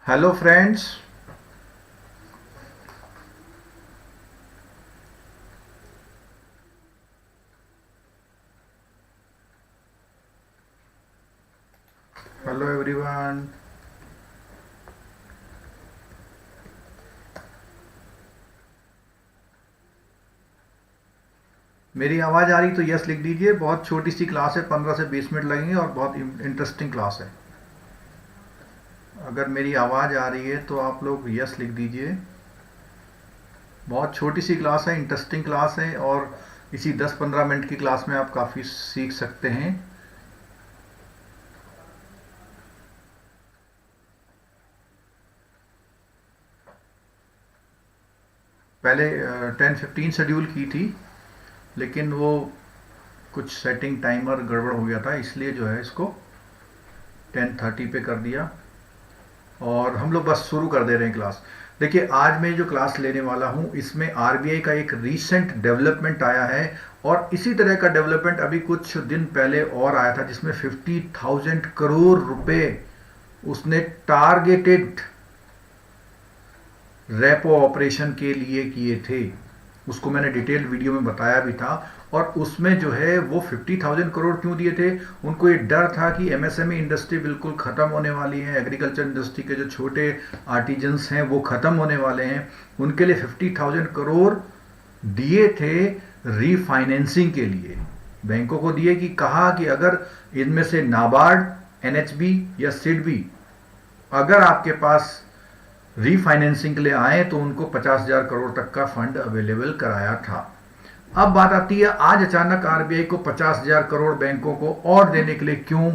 Hello friends. Hello everyone. मेरी आवाज़ आ रही तो यस लिख दीजिए। बहुत छोटी सी क्लास है, 15 से 20 मिनट लगेंगे और बहुत इंटरेस्टिंग क्लास है। अगर मेरी आवाज़ आ रही है तो आप लोग यस लिख दीजिए। बहुत छोटी सी क्लास है, इंटरेस्टिंग क्लास है और इसी 10-15 मिनट की क्लास में आप काफ़ी सीख सकते हैं। पहले 10:15 शेड्यूल की थी, लेकिन वो कुछ सेटिंग टाइमर गड़बड़ हो गया था, इसलिए जो है इसको 10:30 पे कर दिया और हम लोग बस शुरू कर दे रहे हैं क्लास। देखिए, आज मैं जो क्लास लेने वाला हूं इसमें आरबीआई का एक रीसेंट डेवलपमेंट आया है और इसी तरह का डेवलपमेंट अभी कुछ दिन पहले और आया था, जिसमें 50,000 करोड़ रुपए उसने टारगेटेड रेपो ऑपरेशन के लिए किए थे। उसको मैंने डिटेल वीडियो में बताया भी था। और उसमें जो है वो 50,000 करोड़ क्यों दिए थे? उनको ये डर था कि एमएसएमई इंडस्ट्री बिल्कुल ख़त्म होने वाली है, एग्रीकल्चर इंडस्ट्री के जो छोटे आर्टिजन्स हैं वो ख़त्म होने वाले हैं। उनके लिए 50,000 करोड़ दिए थे रीफाइनेंसिंग के लिए। बैंकों को दिए कि कहा कि अगर इनमें से नाबार्ड, एनएचबी या सिडबी अगर आपके पास रीफाइनेंसिंग के लिए आए तो उनको 50,000 करोड़ तक का फंड अवेलेबल कराया था। अब बात आती है, आज अचानक आरबीआई को 50,000 करोड़ बैंकों को और देने के लिए क्यों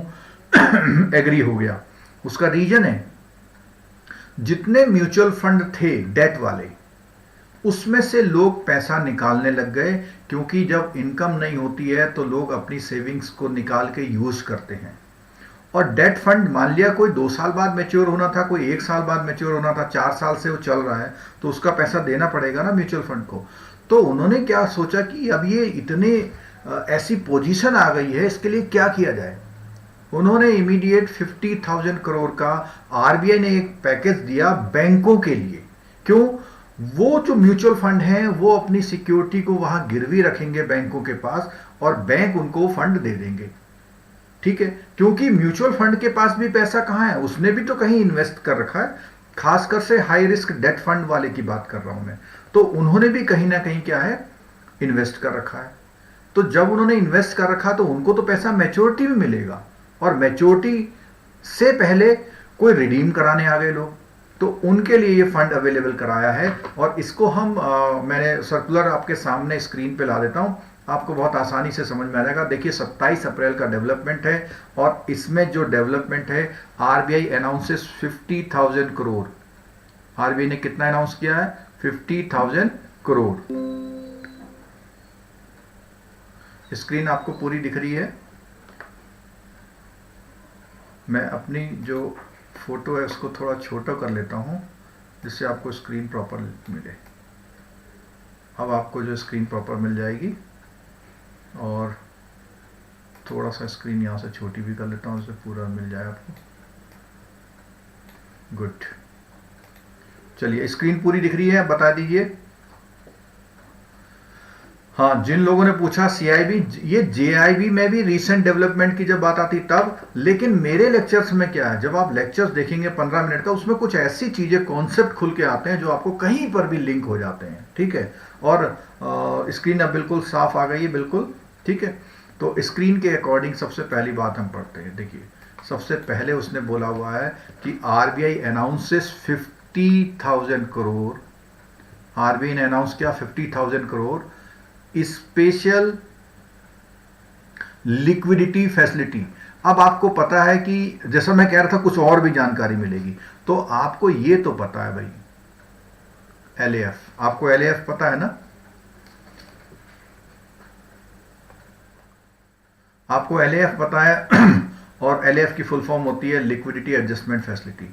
एग्री हो गया? उसका रीजन है, जितने म्यूचुअल फंड थे डेट वाले, उसमें से लोग पैसा निकालने लग गए, क्योंकि जब इनकम नहीं होती है तो लोग अपनी सेविंग्स को निकाल के यूज करते हैं। और डेट फंड मान लिया कोई 2 साल बाद मैच्योर होना था, कोई 1 साल बाद मैच्योर होना था, 4 साल से वो चल रहा है तो उसका पैसा देना पड़ेगा ना म्यूचुअल फंड को। तो उन्होंने क्या सोचा कि अब ये इतने ऐसी पोजीशन आ गई है, इसके लिए क्या किया जाए। उन्होंने इमीडिएट 50,000 करोड़ का आरबीआई ने एक पैकेज दिया बैंकों के लिए। क्यों? वो जो म्यूचुअल फंड हैं वो अपनी सिक्योरिटी को वहां गिरवी रखेंगे बैंकों के पास और बैंक उनको फंड दे देंगे। ठीक है, क्योंकि म्यूचुअल फंड के पास भी पैसा कहां है, उसने भी तो कहीं इन्वेस्ट कर रखा है। खासकर से हाई रिस्क डेट फंड वाले की बात कर रहा हूं मैं। तो उन्होंने भी कहीं ना कहीं क्या है, इन्वेस्ट कर रखा है। तो जब उन्होंने इन्वेस्ट कर रखा तो उनको तो पैसा मैच्योरिटी में मिलेगा, और मैच्योरिटी से पहले कोई रिडीम कराने आ गए लोग, तो उनके लिए ये फंड अवेलेबल कराया है। और इसको हम मैंने सर्कुलर आपके सामने स्क्रीन पे ला देता हूं, आपको बहुत आसानी से समझ में आ जाएगा। देखिए, 27 अप्रैल का डेवलपमेंट है और इसमें जो डेवलपमेंट है, आरबीआई अनाउंसेस 50,000 करोड़। आरबीआई ने कितना अनाउंस किया है? 50,000 करोड़। स्क्रीन आपको पूरी दिख रही है? मैं अपनी जो फोटो है उसको थोड़ा छोटा कर लेता हूं, जिससे आपको स्क्रीन प्रॉपर मिले। अब आपको जो स्क्रीन प्रॉपर मिल जाएगी, और थोड़ा सा स्क्रीन यहाँ से छोटी भी कर लेता हूँ, उससे पूरा मिल जाए आपको। गुड, चलिए स्क्रीन पूरी दिख रही है, बता दीजिए। हाँ, जिन लोगों ने पूछा सीआईबी, ये जेआईबी में भी रीसेंट डेवलपमेंट की जब बात आती तब, लेकिन मेरे लेक्चर्स में क्या है, जब आप लेक्चर्स देखेंगे 15 मिनट का, उसमें कुछ ऐसी चीजें कॉन्सेप्ट खुल के आते हैं जो आपको कहीं पर भी लिंक हो जाते हैं। ठीक है, और स्क्रीन अब बिल्कुल साफ आ गई है, बिल्कुल ठीक है। तो स्क्रीन के अकॉर्डिंग सबसे पहली बात हम पढ़ते हैं। देखिए, सबसे पहले उसने बोला हुआ है कि आरबीआई अनाउंसेस 50,000 करोड़। आरबीआई ने अनाउंस किया 50,000 करोड़ स्पेशल लिक्विडिटी फैसिलिटी। अब आपको पता है कि जैसा मैं कह रहा था, कुछ और भी जानकारी मिलेगी, तो आपको ये तो पता है भाई, एलएएफ, आपको एलएएफ पता है ना? आपको एलएएफ पता है और एलएएफ की फुल फॉर्म होती है लिक्विडिटी एडजस्टमेंट फैसिलिटी।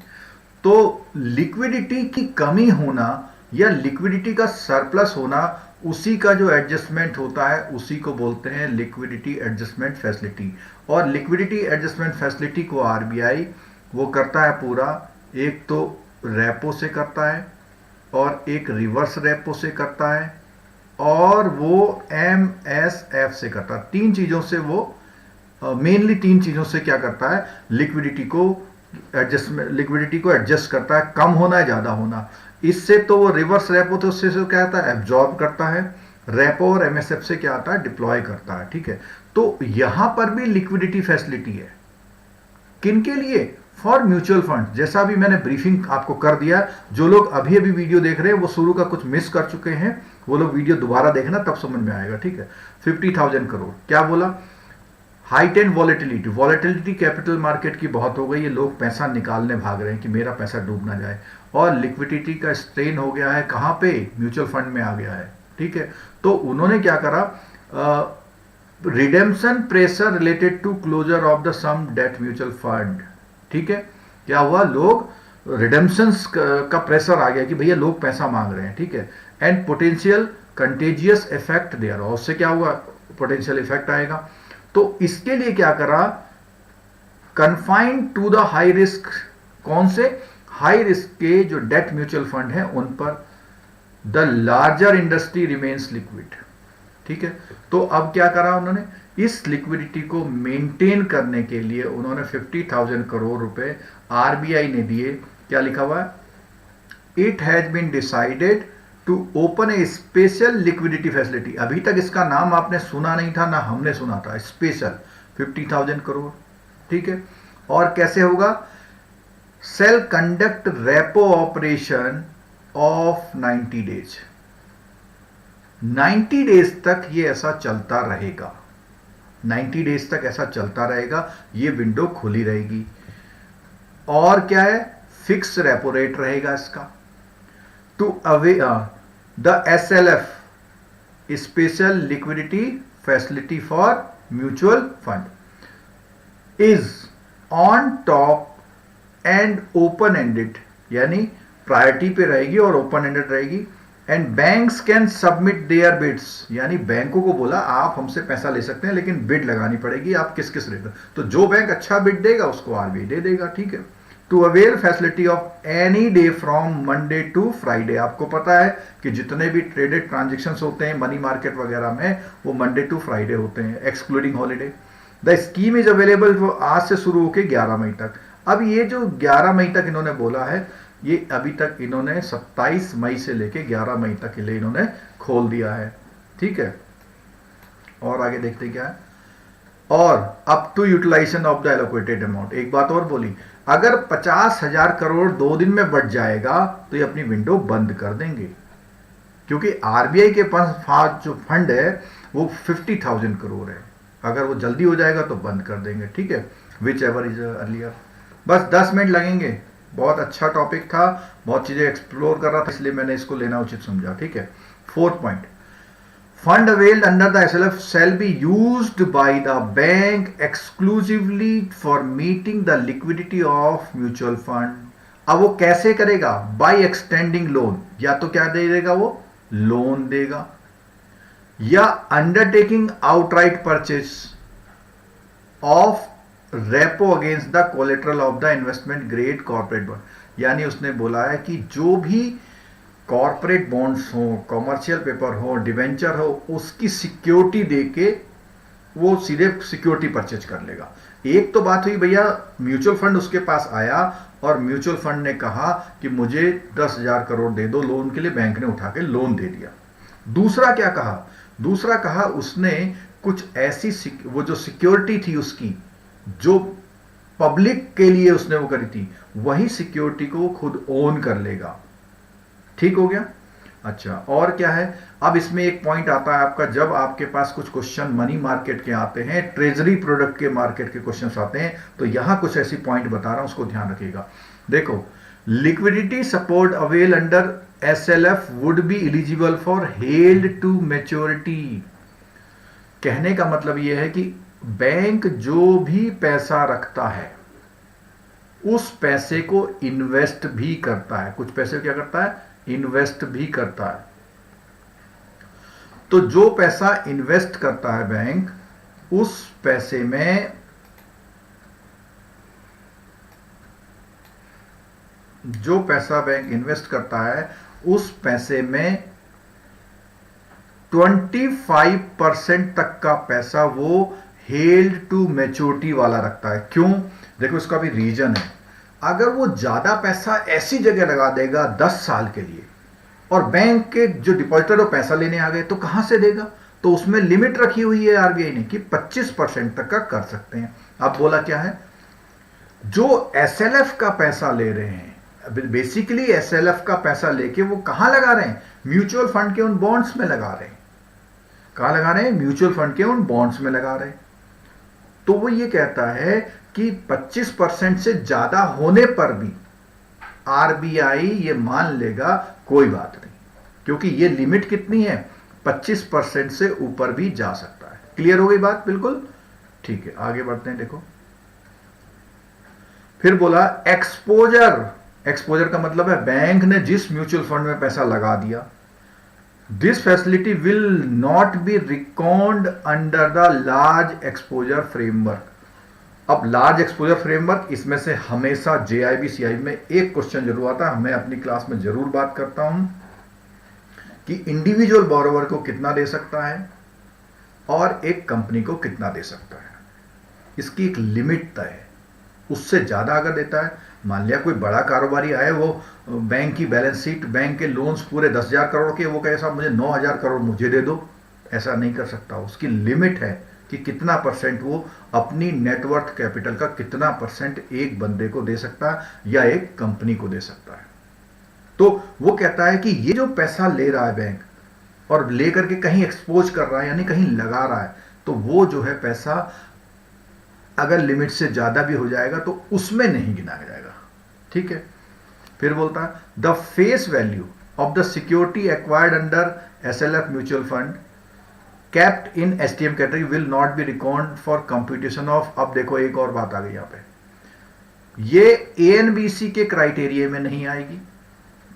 तो लिक्विडिटी की कमी होना या लिक्विडिटी का सरप्लस होना, उसी का जो एडजस्टमेंट होता है उसी को बोलते हैं लिक्विडिटी एडजस्टमेंट फैसिलिटी। और लिक्विडिटी एडजस्टमेंट फैसिलिटी को आरबीआई वो करता है पूरा, एक तो रेपो से करता है और एक रिवर्स रेपो से करता है और वो MSF से करता है। तीन चीजों से वो मेनली तीन चीजों से क्या करता है, लिक्विडिटी को एडजस्ट करता है, कम होना है ज्यादा होना। इससे तो वो रिवर्स रेपो तो उससे क्या आता है, एब्जॉर्ब करता है। रेपो और MSF से क्या आता है, डिप्लॉय करता है। ठीक है, तो यहां पर भी लिक्विडिटी फैसिलिटी है। किनके लिए, फॉर म्यूचुअल फंड। जैसा भी मैंने ब्रीफिंग आपको कर दिया, जो लोग अभी अभी वीडियो देख रहे हैं वो शुरू का कुछ मिस कर चुके हैं, वो लोग वीडियो दोबारा देखना, तब समझ में आएगा। ठीक है, 50,000 करोड़ क्या बोला, height and volatility. Volatility capital market की बहुत हो गई है, लोग पैसा निकालने भाग रहे हैं कि मेरा पैसा डूब ना जाए, और लिक्विडिटी का स्ट्रेन हो गया है, कहां पे, म्यूचुअल फंड में आ गया है। ठीक है, तो उन्होंने क्या करा, redemption pressure related to closure of the some debt mutual fund. ठीक है, क्या हुआ, लोग रिडेम्पशन का प्रेशर आ गया कि भैया लोग पैसा मांग रहे हैं। ठीक है, and potential contagious effect there, और उससे क्या हुआ, पोटेंशियल इफेक्ट आएगा। तो इसके लिए क्या करा, confined to the high risk, कौन से, हाई रिस्क के जो डेट म्यूचुअल फंड है उन पर the larger industry remains liquid. ठीक है, तो अब क्या करा उन्होंने, इस लिक्विडिटी को मेंटेन करने के लिए उन्होंने 50,000 करोड़ रुपए आरबीआई ने दिए। क्या लिखा हुआ है, it has been decided to open a special liquidity facility. अभी तक इसका नाम आपने सुना नहीं था, ना हमने सुना था, स्पेशल 50,000 करोड़। ठीक है, और कैसे होगा, shall conduct repo operation of 90 days. 90 days तक ये ऐसा चलता रहेगा, 90 डेज तक ऐसा चलता रहेगा, ये विंडो खुली रहेगी। और क्या है, फिक्स रेपो रेट रहेगा इसका। To away the SLF special liquidity facility for mutual fund is on top and open ended, यानी प्रायोरिटी पे रहेगी और ओपन एंडेड रहेगी। And banks can submit their bids, यानी बैंकों को बोला आप हमसे पैसा ले सकते हैं लेकिन बिड लगानी पड़ेगी, आप किस किस रेट, तो जो बैंक अच्छा बिड देगा उसको आरबीआई दे देगा। ठीक है, to avail facility of any day from Monday to Friday. आपको पता है कि जितने भी ट्रेडेड ट्रांजेक्शन होते हैं मनी मार्केट वगैरह में, वो मंडे टू फ्राइडे होते हैं, excluding holiday. The scheme is available आज से शुरू होकर 11 मई तक। अब ये जो 11 मई तक इन्होंने बोला है, ये अभी तक इन्होंने 27 मई से लेके 11 मई तक के लिए इन्होंने खोल दिया है। ठीक है, और आगे देखते क्या है, और up to utilization of the allocated amount. एक बात और बोली, अगर 50,000 करोड़ 2 दिन में बढ़ जाएगा तो ये अपनी विंडो बंद कर देंगे, क्योंकि आरबीआई के पास जो फंड है वो 50,000 करोड़ है, अगर वो जल्दी हो जाएगा तो बंद कर देंगे। ठीक है, विच एवर इज अर्लियर। बस 10 मिनट लगेंगे, बहुत अच्छा टॉपिक था, बहुत चीजें एक्सप्लोर कर रहा था, इसलिए मैंने इसको लेना उचित समझा। ठीक है, 4th point, fund availed under the SLF shall be used by the bank exclusively for meeting the liquidity of mutual fund। अब वो कैसे करेगा, बाय एक्सटेंडिंग लोन, या तो क्या दे देगा, वो लोन देगा, या undertaking outright purchase of repo against the collateral of the investment grade corporate bond. यानी उसने बोला है कि जो भी कॉर्पोरेट बॉन्ड्स हो, कॉमर्शियल पेपर हो, डिवेंचर हो, उसकी सिक्योरिटी देके वो सीधे सिक्योरिटी परचेज कर लेगा। एक तो बात हुई भैया, म्यूचुअल फंड उसके पास आया और म्यूचुअल फंड ने कहा कि मुझे 10,000 करोड़ दे दो लोन के लिए, बैंक ने उठा के लोन दे दिया। दूसरा क्या कहा, दूसरा कहा उसने कुछ ऐसी वो जो सिक्योरिटी थी उसकी, जो पब्लिक के लिए उसने वो करी थी, वही सिक्योरिटी को वो खुद ओन कर लेगा। ठीक हो गया। अच्छा, और क्या है, अब इसमें एक पॉइंट आता है आपका, जब आपके पास कुछ क्वेश्चन मनी मार्केट के आते हैं, ट्रेजरी प्रोडक्ट के मार्केट के क्वेश्चंस आते हैं, तो यहां कुछ ऐसी पॉइंट बता रहा हूं, उसको ध्यान रखिएगा। देखो, liquidity support avail under SLF would be eligible for held to maturity. कहने का मतलब यह है कि बैंक जो भी पैसा रखता है उस पैसे को इन्वेस्ट भी करता है, कुछ पैसे क्या करता है, इन्वेस्ट भी करता है। तो जो पैसा इन्वेस्ट करता है बैंक, उस पैसे में जो पैसा बैंक इन्वेस्ट करता है उस पैसे में 25% तक का पैसा वो हेल्ड टू मैच्योरिटी वाला रखता है। क्यों? देखो इसका भी रीजन है। अगर वो ज्यादा पैसा ऐसी जगह लगा देगा 10 साल के लिए और बैंक के जो डिपॉजिटर वो पैसा लेने आ गए तो कहां से देगा? तो उसमें लिमिट रखी हुई है आरबीआई ने कि 25% तक का कर सकते हैं। अब बोला क्या है, जो एसएलएफ का पैसा ले रहे हैं, बेसिकली एसएलएफ का पैसा लेके वो कहां लगा रहे हैं? म्यूचुअल फंड के उन बॉन्ड्स में लगा रहे हैं। कहां लगा रहे हैं? म्यूचुअल फंड के उन बॉन्ड्स में लगा रहे हैं। तो वो ये कहता है कि 25% से ज्यादा होने पर भी आरबीआई ये मान लेगा कोई बात नहीं, क्योंकि ये लिमिट कितनी है? 25% से ऊपर भी जा सकता है। क्लियर हो गई बात? बिल्कुल ठीक है, आगे बढ़ते हैं। देखो फिर बोला एक्सपोजर। एक्सपोजर का मतलब है बैंक ने जिस म्यूचुअल फंड में पैसा लगा दिया, this facility will not be record under the large exposure framework. अब लार्ज एक्सपोजर फ्रेमवर्क, इसमें से हमेशा जेआईबी सीआईबी में एक क्वेश्चन जरूर आता है, मैं अपनी क्लास में जरूर बात करता हूं कि इंडिविजुअल बोरोवर को कितना दे सकता है और एक कंपनी को कितना दे सकता है। इसकी एक लिमिट तय है, उससे ज्यादा अगर देता है, मान लिया कोई बड़ा कारोबारी आए, वो बैंक की बैलेंस शीट, बैंक के लोन्स पूरे 10,000 करोड़ के, वो कहे साहब मुझे 9,000 करोड़ मुझे दे दो, ऐसा नहीं कर सकता। उसकी लिमिट है कि कितना परसेंट वो अपनी नेटवर्थ कैपिटल का कितना परसेंट एक बंदे को दे सकता है या एक कंपनी को दे सकता है। तो वो कहता है कि ये जो पैसा ले रहा है बैंक और लेकर के कहीं एक्सपोज कर रहा है यानी कहीं लगा रहा है, तो वो जो है पैसा अगर लिमिट से ज्यादा भी हो जाएगा तो उसमें नहीं गिना जाएगा। ठीक है, फिर बोलता है the face value of the security acquired under SLF mutual fund kept in STM category will not be record for computation of. अब देखो एक और बात आ गई यहां पे, ये एएनबीसी के क्राइटेरिया में नहीं आएगी।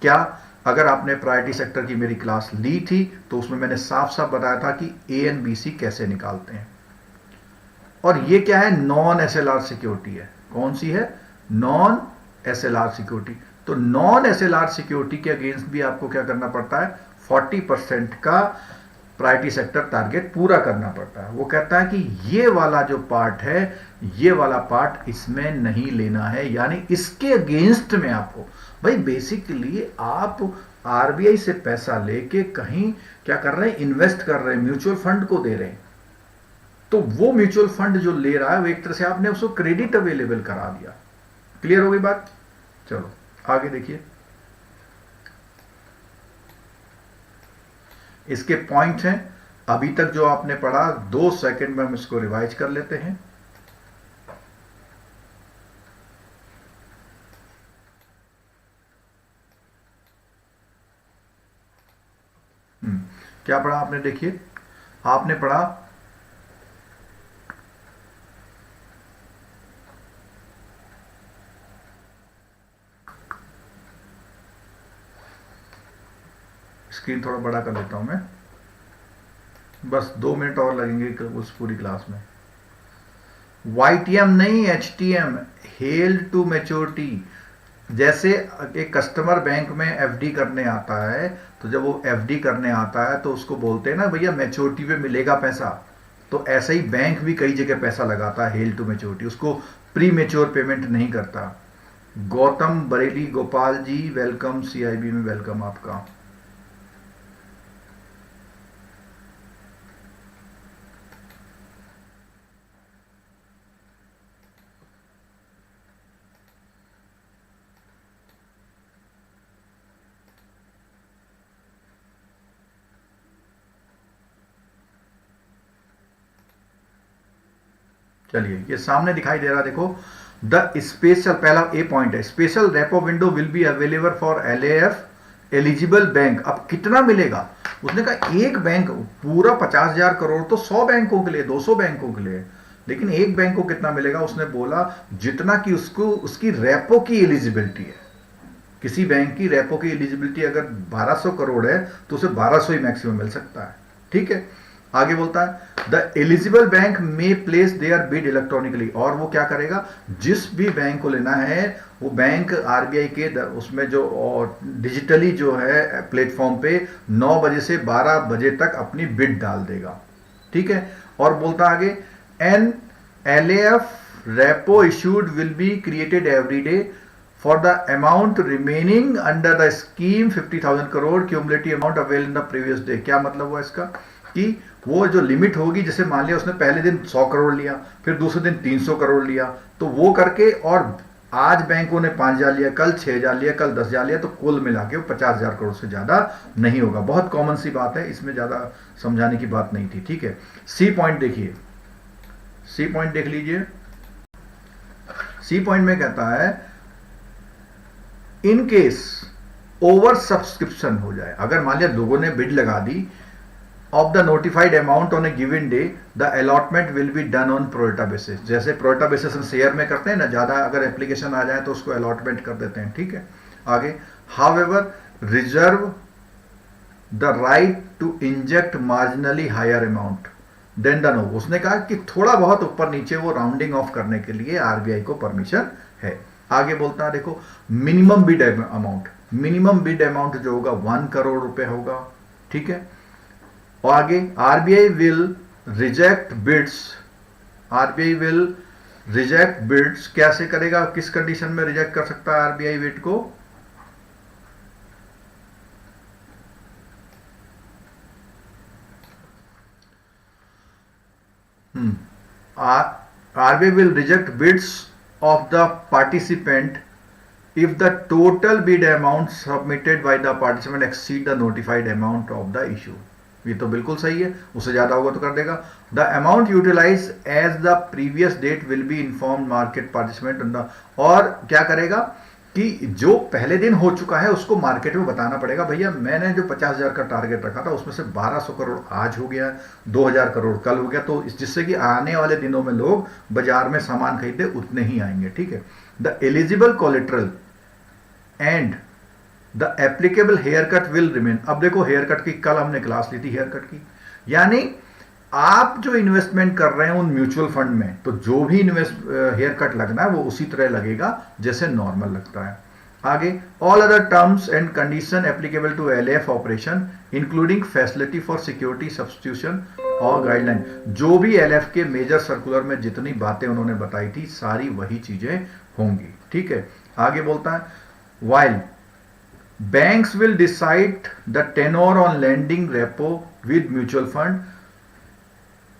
क्या? अगर आपने प्रायोरिटी सेक्टर की मेरी क्लास ली थी तो उसमें मैंने साफ साफ बताया था कि एएनबीसी कैसे निकालते हैं। और ये क्या है? नॉन एसएलआर सिक्योरिटी है। कौन सी है? Non SLR security. तो नॉन एसएलआर सिक्योरिटी के अगेंस्ट भी आपको क्या करना पड़ता है? 40% का प्रायोरिटी सेक्टर टारगेट पूरा करना पड़ता है। वो कहता है कि ये वाला जो पार्ट है, ये वाला पार्ट इसमें नहीं लेना है, यानी इसके अगेंस्ट में आपको, भाई बेसिकली आप आरबीआई से पैसा लेके कहीं क्या कर रहे हैं? इन्वेस्ट कर रहे हैं, म्यूचुअल फंड को दे रहे हैं। तो वो म्यूचुअल फंड जो ले रहा है वो एक तरह से आपने उसको क्रेडिट अवेलेबल करा दिया। क्लियर हो गई बात? चलो आगे देखिए, इसके पॉइंट हैं अभी तक जो आपने पढ़ा। 2 सेकंड में हम इसको रिवाइज कर लेते हैं। क्या पढ़ा आपने? देखिए आपने पढ़ा स्क्रीन थोड़ा बड़ा कर लेता हूं मैं, बस 2 मिनट और लगेंगे उस पूरी क्लास में। वाईटीएम नहीं, एचटीएम, हेल्ड टू मैच्योरिटी। जैसे एक कस्टमर बैंक में एफडी करने आता है, तो जब वो एफडी करने आता है तो उसको बोलते हैं ना भैया मैच्योरिटी पे मिलेगा पैसा। तो ऐसे ही बैंक भी कई जगह पैसा लगाता है हेल्ड टू मैच्योरिटी, उसको प्री मैच्योर पेमेंट नहीं करता। गौतम बरेली गोपाल जी वेलकम, सीआईबी में वेलकम आपका। चलिए ये सामने दिखाई दे रहा, देखो द स्पेशल, पहला ए पॉइंट है, special repo window will be available for LAF eligible bank. अब कितना मिलेगा? उसने कहा एक बैंक पूरा 50,000 करोड़ तो 100 बैंकों के लिए, 200 बैंकों के लिए, लेकिन एक बैंक को कितना मिलेगा? उसने बोला जितना कि उसको उसकी रेपो की एलिजिबिलिटी है। किसी बैंक की रेपो की एलिजिबिलिटी अगर 1200 करोड़ है तो उसे 1200 ही मैक्सिमम मिल सकता है। ठीक है, आगे बोलता है the eligible bank may place their bid electronically, और वो क्या करेगा, जिस भी बैंक को लेना है वो बैंक आरबीआई के उसमें जो डिजिटली जो है प्लेटफॉर्म पे 9 बजे से 12 बजे तक अपनी बिड डाल देगा, ठीक है। और बोलता आगे an LAF repo issued will be created every day for the amount remaining under the scheme 50,000 crore cumulative amount available in the previous day। क्या मतलब हुआ इसका कि वो जो लिमिट होगी, जैसे मान लिया उसने पहले दिन 100 करोड़ लिया, फिर दूसरे दिन 300 करोड़ लिया, तो वो करके, और आज बैंकों ने 5,000 लिया, कल 6,000 लिया, कल 10,000 लिया, तो कुल मिला के वो 50,000 करोड़ से ज्यादा नहीं होगा। बहुत कॉमन सी बात है, इसमें ज्यादा समझाने की बात नहीं थी, ठीक है। सी पॉइंट देखिए, सी पॉइंट देख लीजिए। सी पॉइंट में कहता है इन केस ओवर सब्सक्रिप्शन हो जाए, अगर मान लिया लोगों ने बिड लगा दी of the notified amount on a given day, the allotment will be done on pro rata basis. जैसे प्रोरेटा बेसिस हम शेयर में करते हैं ना, ज्यादा अगर एप्लीकेशन आ जाए तो उसको अलॉटमेंट कर देते हैं, ठीक है। आगे however reserve the right to inject marginally higher amount than the no. उसने कहा कि थोड़ा बहुत ऊपर नीचे वो राउंडिंग ऑफ करने के लिए आरबीआई को परमिशन है। आगे बोलता है देखो minimum bid amount, minimum bid amount जो होगा 1 करोड़ रुपए होगा, ठीक है। और आगे RBI will reject bids, RBI will reject bids कैसे करेगा, किस कंडीशन में रिजेक्ट कर सकता है आरबीआई बिड को, RBI will reject bids of the participant if the total bid amount submitted by the participant exceed the notified amount of the issue। ये तो बिल्कुल सही है, उससे ज्यादा होगा तो कर देगा। The amount utilized as the previous date will be informed market participant on the, और क्या करेगा कि जो पहले दिन हो चुका है उसको मार्केट में बताना पड़ेगा, भैया मैंने जो 50,000 का टारगेट रखा था उसमें से 1,200 करोड़ आज हो गया, 2,000 करोड़ कल हो गया, तो जिससे कि आने वाले दिनों में लोग बाजार में सामान खरीदे उतने ही आएंगे, ठीक है। The eligible collateral and the applicable haircut will remain. अब देखो हेयर कट की कल हमने क्लास ली थी हेयर कट की, यानी आप जो इन्वेस्टमेंट कर रहे हैं उन म्यूचुअल फंड में, तो जो भी हेयर कट लगना है वो उसी तरह लगेगा जैसे नॉर्मल लगता है। आगे all other terms and condition applicable to LAF operation including facility for security substitution और गाइडलाइन, जो भी एलएएफ के मेजर सर्कुलर में जितनी बातें उन्होंने बताई थी सारी वही चीजें होंगी, ठीक है। आगे बोलता है while banks will decide the tenor on lending repo with mutual fund,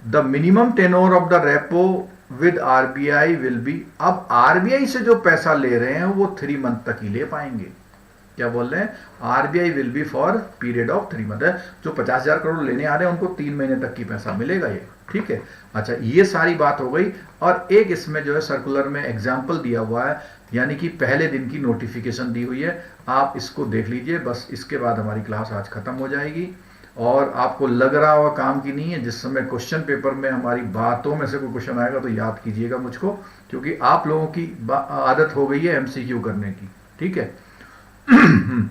the minimum tenor of the repo with RBI will be. अब आरबीआई से जो पैसा ले रहे हैं वो 3 मंथ तक ही ले पाएंगे। क्या बोल रहे हैं, RBI will B for period of 3 month. जो 50,000 करोड़ लेने आ रहे हैं उनको 3 महीने तक की पैसा मिलेगा ये, ठीक है। अच्छा ये सारी बात हो गई, और एक इसमें जो है सर्कुलर में एग्जाम्पल दिया हुआ है, यानी कि पहले दिन की नोटिफिकेशन दी हुई है, आप इसको देख लीजिए, बस इसके बाद हमारी क्लास आज खत्म हो जाएगी। और आपको लग रहा हुआ काम की नहीं है, जिस समय क्वेश्चन पेपर में हमारी बातों में से कोई क्वेश्चन आएगा तो याद कीजिएगा मुझको, क्योंकि आप लोगों की आदत हो गई है एमसीक्यू करने की, ठीक है।